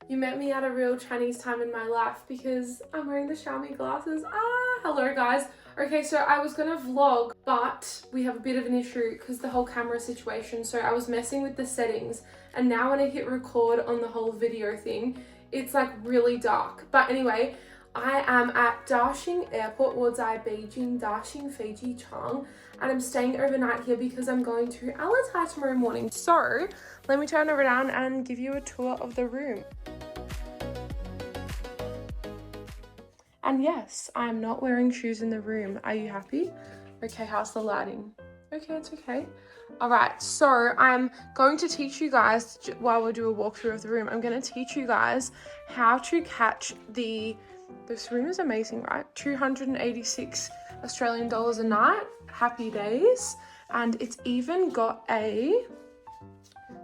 You met me at a real Chinese time in my life because I'm wearing the Xiaomi glasses. Hello guys. Okay, so I was gonna vlog, but we have a bit of an issue because the whole camera situation. So I was messing with the settings, and now when I hit record on the whole video thing, it's like really dark. But anyway, I am at Daxing Airport, Beijing Daxing Chang, and I'm staying overnight here because I'm going to Alipay tomorrow morning. So let me turn around and give you a tour of the room. And yes, I'm not wearing shoes in the room. Are you happy? Okay, how's the lighting? Okay, it's okay. All right, so I'm going to teach you guys, while we do a walkthrough of the room, I'm going to teach you guys how to catch this room is amazing, right? 286 Australian dollars a night. Happy days. And it's even got a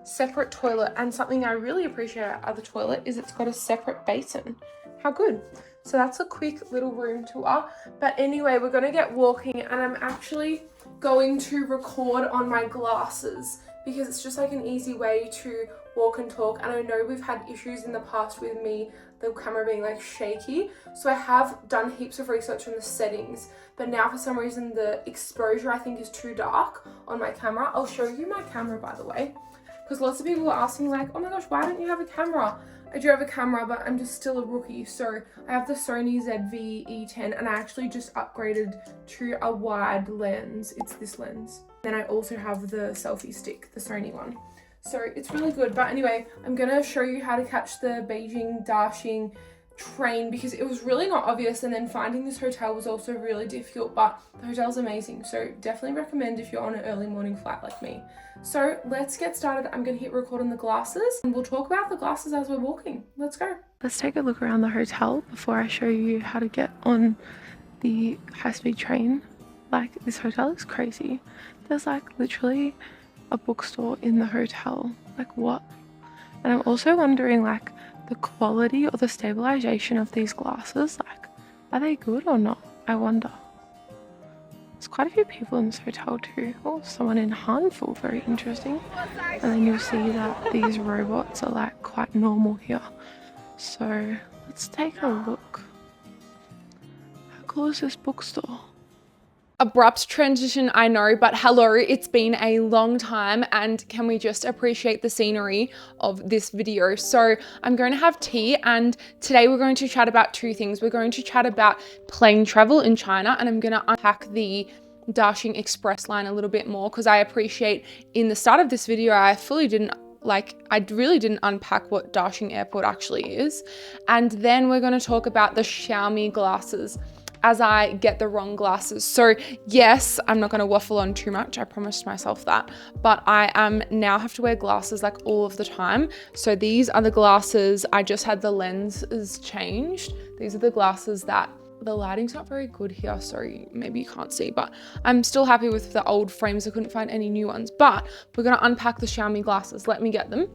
separate toilet, and something I really appreciate about the toilet is it's got a separate basin. How good. So that's a quick little room tour. But anyway, we're gonna get walking, and I'm actually going to record on my glasses because it's just like an easy way to walk and talk. And I know we've had issues in the past with the camera being like shaky. So I have done heaps of research on the settings, but now for some reason the exposure I think is too dark on my camera. I'll show you my camera, by the way, because lots of people were asking like, oh my gosh, why don't you have a camera? I do have a camera, but I'm just still a rookie. So I have the Sony ZV-E10, and I actually just upgraded to a wide lens. It's this lens. Then I also have the selfie stick, the Sony one. So it's really good. But anyway, I'm gonna show you how to catch the Beijing Daxing train because it was really not obvious, and then finding this hotel was also really difficult, but the hotel's amazing. So definitely recommend if you're on an early morning flight like me. So let's get started. I'm gonna hit record on the glasses and we'll talk about the glasses as we're walking. Let's go. Let's take a look around the hotel before I show you how to get on the high-speed train. Like, this hotel is crazy. There's like literally a bookstore in the hotel. Like, what? And I'm also wondering like the quality or the stabilization of these glasses, like, are they good or not? I wonder. There's quite a few people in this hotel too. Oh, someone in Hanfu, very interesting. And then you'll see that these robots are like quite normal here. So let's take a look. How cool is this bookstore? Abrupt transition, I know, but hello, it's been a long time, and can we just appreciate the scenery of this video? So I'm going to have tea, and today we're going to chat about two things. We're going to chat about plane travel in China, and I'm going to unpack the Daxing Express line a little bit more because I appreciate in the start of this video, I really didn't unpack what Daxing Airport actually is. And then we're going to talk about the Xiaomi glasses, as I get the wrong glasses. So yes, I'm not gonna waffle on too much, I promised myself that, but I now have to wear glasses like all of the time. So these are the glasses, I just had the lenses changed. These are the glasses that, the lighting's not very good here, sorry, maybe you can't see, but I'm still happy with the old frames. I couldn't find any new ones, but we're gonna unpack the Xiaomi glasses. Let me get them.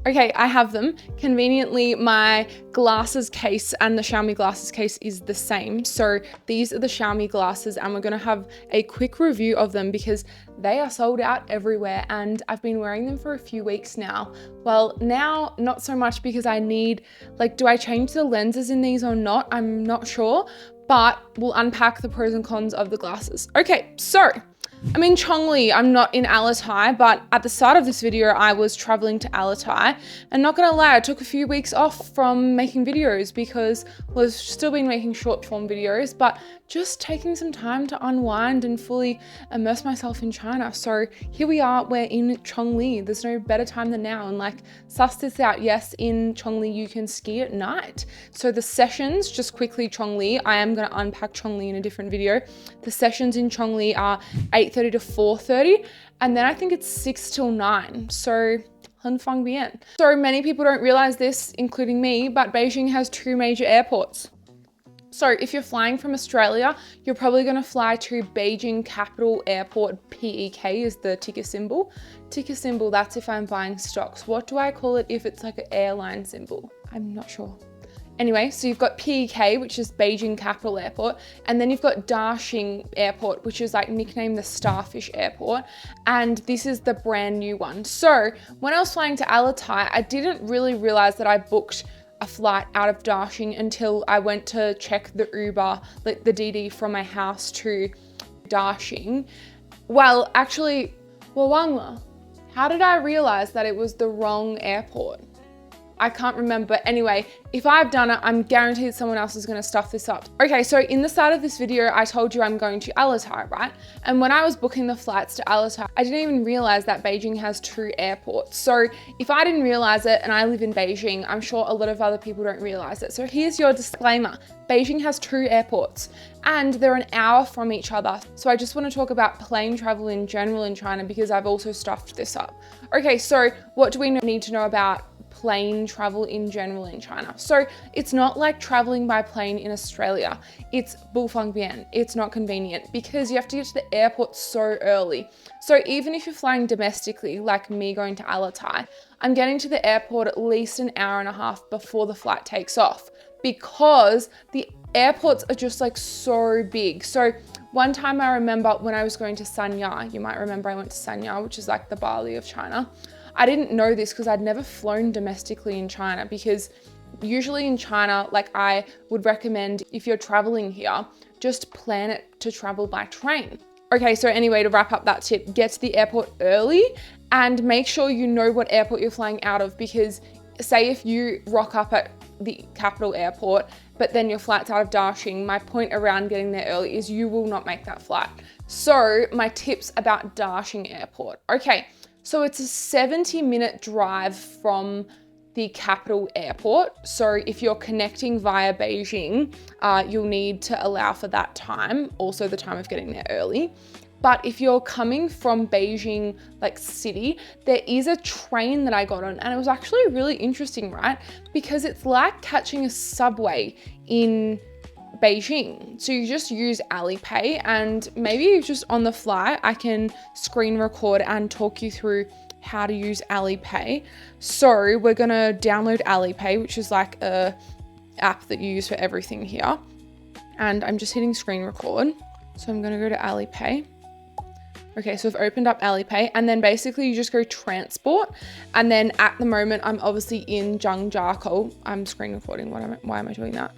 Okay, I have them. Conveniently, my glasses case and the Xiaomi glasses case is the same. So these are the Xiaomi glasses, and we're gonna have a quick review of them because they are sold out everywhere, and I've been wearing them for a few weeks now. Well, now not so much because I need, like, do I change the lenses in these or not? I'm not sure, but we'll unpack the pros and cons of the glasses. Okay, so I'm in Chongli, I'm not in Alipay, but at the start of this video, I was traveling to Alipay, and not gonna lie, I took a few weeks off from making videos because I've still been making short form videos, but just taking some time to unwind and fully immerse myself in China. So here we are, we're in Chongli. There's no better time than now. And like, suss this out. Yes, in Chongli, you can ski at night. So the sessions, just quickly Chongli, I am gonna unpack Chongli in a different video. The sessions in Chongli are 8:30 to 4:30. And then I think it's 6 till 9. So很方便. So many people don't realize this, including me, but Beijing has 2 major airports. So if you're flying from Australia, you're probably going to fly to Beijing Capital Airport. PEK is the ticker symbol. Ticker symbol, that's if I'm buying stocks. What do I call it if it's like an airline symbol? I'm not sure. Anyway, so you've got PEK, which is Beijing Capital Airport, and then you've got Daxing Airport, which is like nicknamed the Starfish Airport, and this is the brand new one. So when I was flying to Alipay, I didn't really realize that I booked a flight out of Daxing until I went to check the Uber, like the DD from my house to Daxing. Well, actually, Wawangwa, how did I realize that it was the wrong airport? I can't remember. Anyway, if I've done it, I'm guaranteed someone else is going to stuff this up. Okay, so in the start of this video, I told you I'm going to Alipay, right? And when I was booking the flights to Alipay, I didn't even realize that Beijing has 2 airports. So if I didn't realize it and I live in Beijing, I'm sure a lot of other people don't realize it. So here's your disclaimer. Beijing has 2 airports and they're an hour from each other. So I just want to talk about plane travel in general in China because I've also stuffed this up. Okay, so what do we need to know about plane travel in general in China? So it's not like traveling by plane in Australia. It's 不方便. It's not convenient because you have to get to the airport so early. So even if you're flying domestically, like me going to Alipay, I'm getting to the airport at least an hour and a half before the flight takes off because the airports are just like so big. So one time I remember when I was going to Sanya, you might remember I went to Sanya, which is like the Bali of China. I didn't know this because I'd never flown domestically in China, because usually in China, like I would recommend if you're traveling here, just plan it to travel by train. Okay, so anyway, to wrap up that tip, get to the airport early and make sure you know what airport you're flying out of, because say if you rock up at the capital airport, but then your flight's out of Daxing, my point around getting there early is you will not make that flight. So my tips about Daxing Airport. Okay, so it's a 70-minute drive from the capital airport. So if you're connecting via Beijing, you'll need to allow for that time, also the time of getting there early. But if you're coming from Beijing, like city, there is a train that I got on and it was actually really interesting, right? Because it's like catching a subway in Beijing. So you just use Alipay, and maybe just on the fly, I can screen record and talk you through how to use Alipay. So we're gonna download Alipay, which is like a app that you use for everything here. And I'm just hitting screen record. So I'm gonna go to Alipay. Okay, so I've opened up Alipay, and then basically you just go transport. And then at the moment, I'm obviously in Zhangjiakou. I'm screen recording, why am I doing that?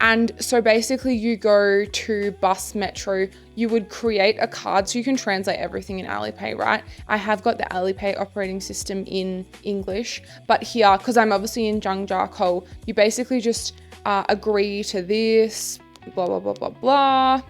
And so basically you go to bus metro, you would create a card so you can translate everything in Alipay, right? I have got the Alipay operating system in English, but here, because I'm obviously in Zhangjiakou, you basically just agree to this, blah, blah, blah, blah, blah.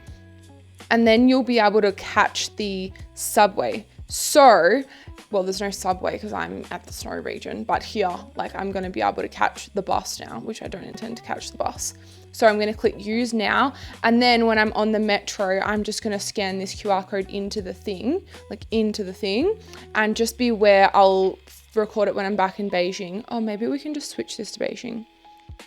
And then you'll be able to catch the subway. So, well, there's no subway because I'm at the snow region, but here, like I'm gonna be able to catch the bus now, which I don't intend to catch the bus. So I'm gonna click use now. And then when I'm on the metro, I'm just gonna scan this QR code into the thing, and just be aware I'll record it when I'm back in Beijing. Oh, maybe we can just switch this to Beijing.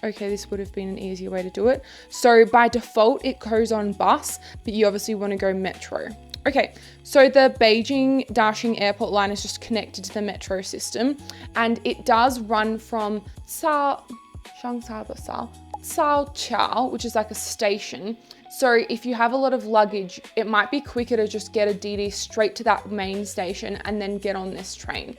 Okay, this would have been an easier way to do it. So by default, it goes on bus, but you obviously want to go metro. Okay, so the Beijing Daxing Airport line is just connected to the metro system, and it does run from Caoqiao, which is like a station. So if you have a lot of luggage, it might be quicker to just get a DD straight to that main station and then get on this train.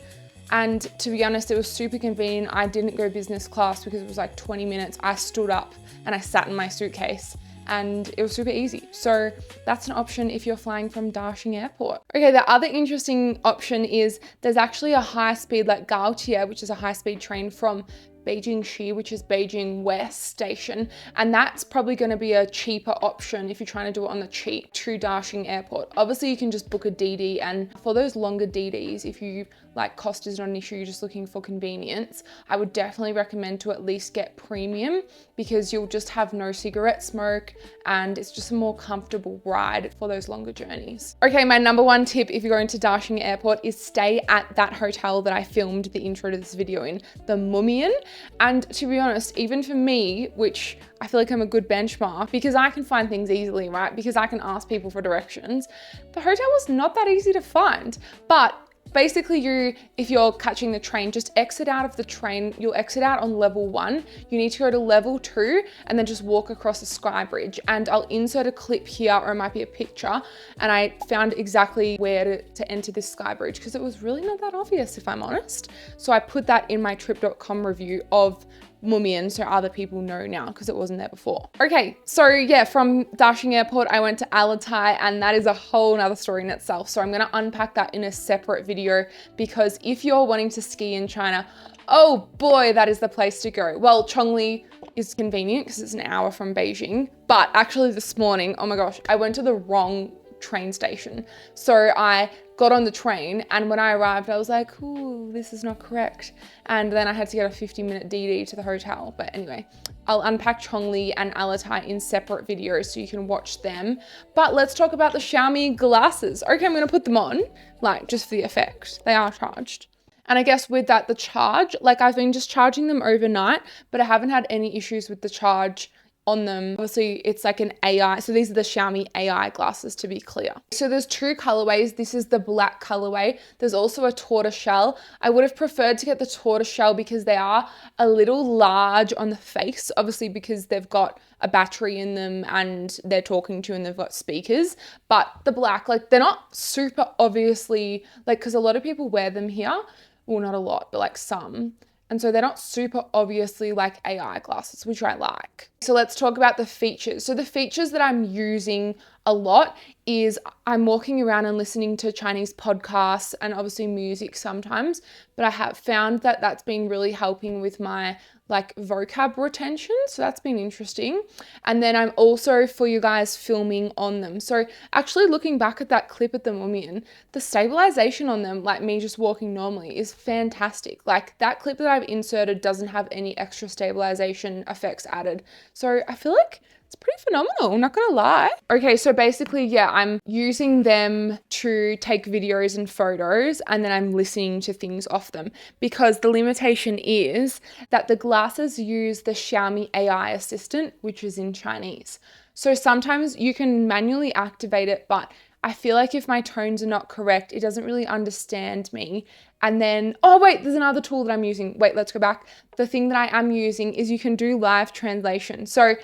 And to be honest, it was super convenient. I didn't go business class because it was like 20 minutes. I stood up and I sat in my suitcase and it was super easy. So that's an option if you're flying from Daxing Airport. Okay, the other interesting option is there's actually a high speed like Gaotie, which is a high speed train from Beijing Shi, which is Beijing West Station. And that's probably going to be a cheaper option if you're trying to do it on the cheap to Daxing Airport. Obviously you can just book a DD, and for those longer DDs, if you like cost is not an issue, you're just looking for convenience, I would definitely recommend to at least get premium, because you'll just have no cigarette smoke and it's just a more comfortable ride for those longer journeys. Okay, my number one tip if you're going to Daxing Airport is stay at that hotel that I filmed the intro to this video in, the Mumian. And to be honest, even for me, which I feel like I'm a good benchmark because I can find things easily, right? Because I can ask people for directions. The hotel was not that easy to find, but basically if you're catching the train, just exit out of the train. You'll exit out on level 1. You need to go to level 2 and then just walk across the sky bridge. And I'll insert a clip here, or it might be a picture. And I found exactly where to enter this sky bridge because it was really not that obvious, if I'm honest. So I put that in my trip.com review of Mumian, so other people know now because it wasn't there before. Okay, so yeah, from Daxing Airport, I went to Alipay, and that is a whole nother story in itself. So I'm gonna unpack that in a separate video, because if you're wanting to ski in China, oh boy, that is the place to go. Well, Chongli is convenient because it's an hour from Beijing, but actually this morning, oh my gosh, I went to the wrong train station. So I got on the train, and when I arrived, I was like, ooh, this is not correct. And then I had to get a 50-minute DD to the hotel. But anyway, I'll unpack Chongli and Alipay in separate videos so you can watch them. But let's talk about the Xiaomi glasses. Okay, I'm gonna put them on, like just for the effect. They are charged. And I guess with that, the charge, like I've been just charging them overnight, but I haven't had any issues with the charge on them. Obviously it's like an AI, so these are the Xiaomi AI glasses, to be clear. So there's two colorways. This is the black colorway. There's also a tortoiseshell. I would have preferred to get the tortoiseshell because they are a little large on the face, obviously because they've got a battery in them and they're talking to and they've got speakers. But the black, like they're not super obviously, like, because a lot of people wear them here. Well, not a lot, but like some. And so they're not super obviously like AI glasses, which I like. So let's talk about the features. So the features that I'm using a lot is I'm walking around and listening to Chinese podcasts and obviously music sometimes, but I have found that that's been really helping with my like vocab retention. So that's been interesting. And then I'm also, for you guys, filming on them. So actually looking back at that clip at the Mumian, the stabilization on them, like me just walking normally, is fantastic. Like that clip that I've inserted doesn't have any extra stabilization effects added. So I feel like it's pretty phenomenal, I'm not gonna lie. Okay, so basically, yeah, I'm using them to take videos and photos, and then I'm listening to things off them, because the limitation is that the glasses use the Xiaomi AI assistant, which is in Chinese. So sometimes you can manually activate it, but I feel like if my tones are not correct, it doesn't really understand me. And then, oh wait, there's another tool that I'm using. Wait, let's go back. The thing that I am using is you can do live translation. So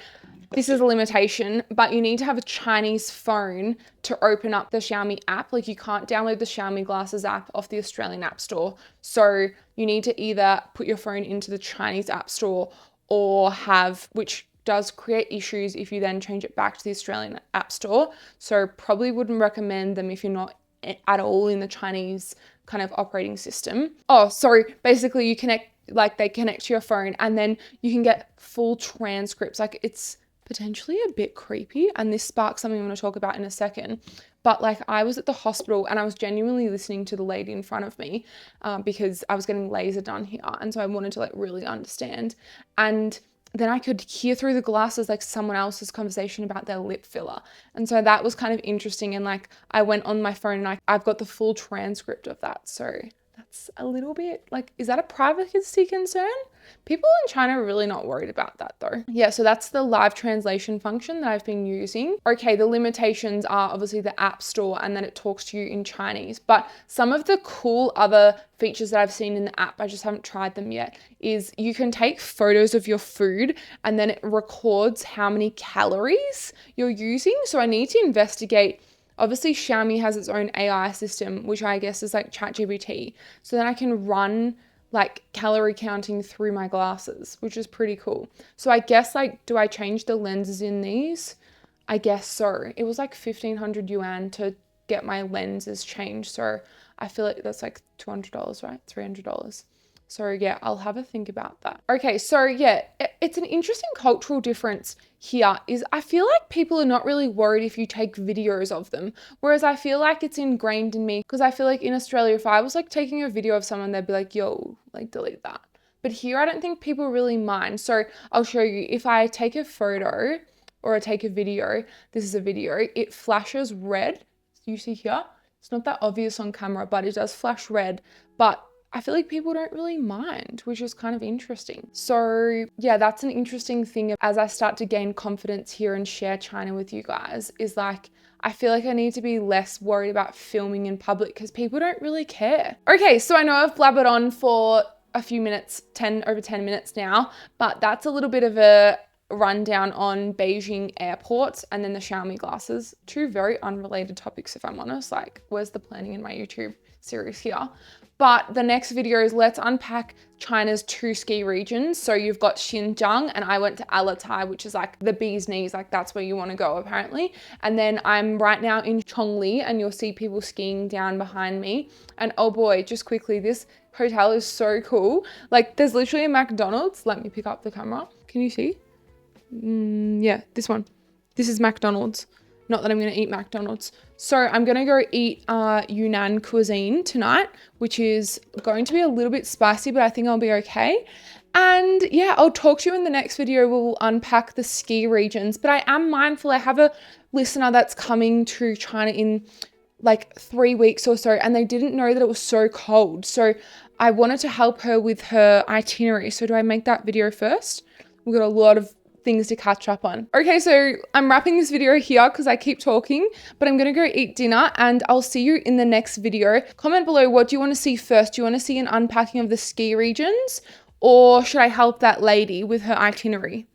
this is a limitation, but you need to have a Chinese phone to open up the Xiaomi app. Like you can't download the Xiaomi glasses app off the Australian App Store. So you need to either put your phone into the Chinese App Store or have, which does create issues if you then change it back to the Australian App Store. So probably wouldn't recommend them if you're not at all in the Chinese kind of operating system. Oh, sorry. Basically you connect, like they connect to your phone and then you can get full transcripts. Like it's potentially a bit creepy, and this sparks something I'm going to talk about in a second. But like I was at the hospital and I was genuinely listening to the lady in front of me because I was getting laser done here, and so I wanted to like really understand. And then I could hear through the glasses like someone else's conversation about their lip filler, and so that was kind of interesting. And like I went on my phone and I've got the full transcript of that, so that's a little bit like, is that a privacy concern? People in China are really not worried about that though. Yeah, so that's the live translation function that I've been using. Okay, the limitations are obviously the App Store and that it talks to you in Chinese, but some of the cool other features that I've seen in the app, I just haven't tried them yet, is you can take photos of your food and then it records how many calories you're using. So I need to investigate. Obviously, Xiaomi has its own AI system, which I guess is like ChatGPT. So then I can run like calorie counting through my glasses, which is pretty cool. So I guess like, do I change the lenses in these? I guess so. It was like 1,500 yuan to get my lenses changed. So I feel like that's like $200, right? $300. So yeah, I'll have a think about that. Okay, so yeah, it's an interesting cultural difference here is I feel like people are not really worried if you take videos of them. Whereas I feel like it's ingrained in me because I feel like in Australia, if I was like taking a video of someone, they'd be like, yo, like delete that. But here, I don't think people really mind. So I'll show you, if I take a photo or I take a video, this is a video, it flashes red. You see here, it's not that obvious on camera, but it does flash red. But I feel like people don't really mind, which is kind of interesting. So yeah, that's an interesting thing as I start to gain confidence here and share China with you guys, is like, I feel like I need to be less worried about filming in public because people don't really care. Okay, so I know I've blabbered on for a few minutes, over 10 minutes now, but that's a little bit of a rundown on Beijing Airport and then the Xiaomi glasses. Two very unrelated topics, if I'm honest. Like, where's the planning in my YouTube series here? But the next video is let's unpack China's 2 ski regions. So you've got Xinjiang, and I went to Alipay, which is like the bee's knees, like that's where you want to go apparently. And then I'm right now in Chongli, and you'll see people skiing down behind me. And oh boy, just quickly, this hotel is so cool. Like there's literally a McDonald's. Let me pick up the camera. Can you see? Yeah, this one. This is McDonald's. Not that I'm going to eat McDonald's. So I'm going to go eat Yunnan cuisine tonight, which is going to be a little bit spicy, but I think I'll be okay. And yeah, I'll talk to you in the next video. We'll unpack the ski regions, but I am mindful. I have a listener that's coming to China in like 3 weeks or so, and they didn't know that it was so cold. So I wanted to help her with her itinerary. So do I make that video first? We've got a lot of things to catch up on. Okay, so I'm wrapping this video here because I keep talking, but I'm gonna go eat dinner and I'll see you in the next video. Comment below, what do you want to see first? Do you want to see an unpacking of the ski regions, or should I help that lady with her itinerary?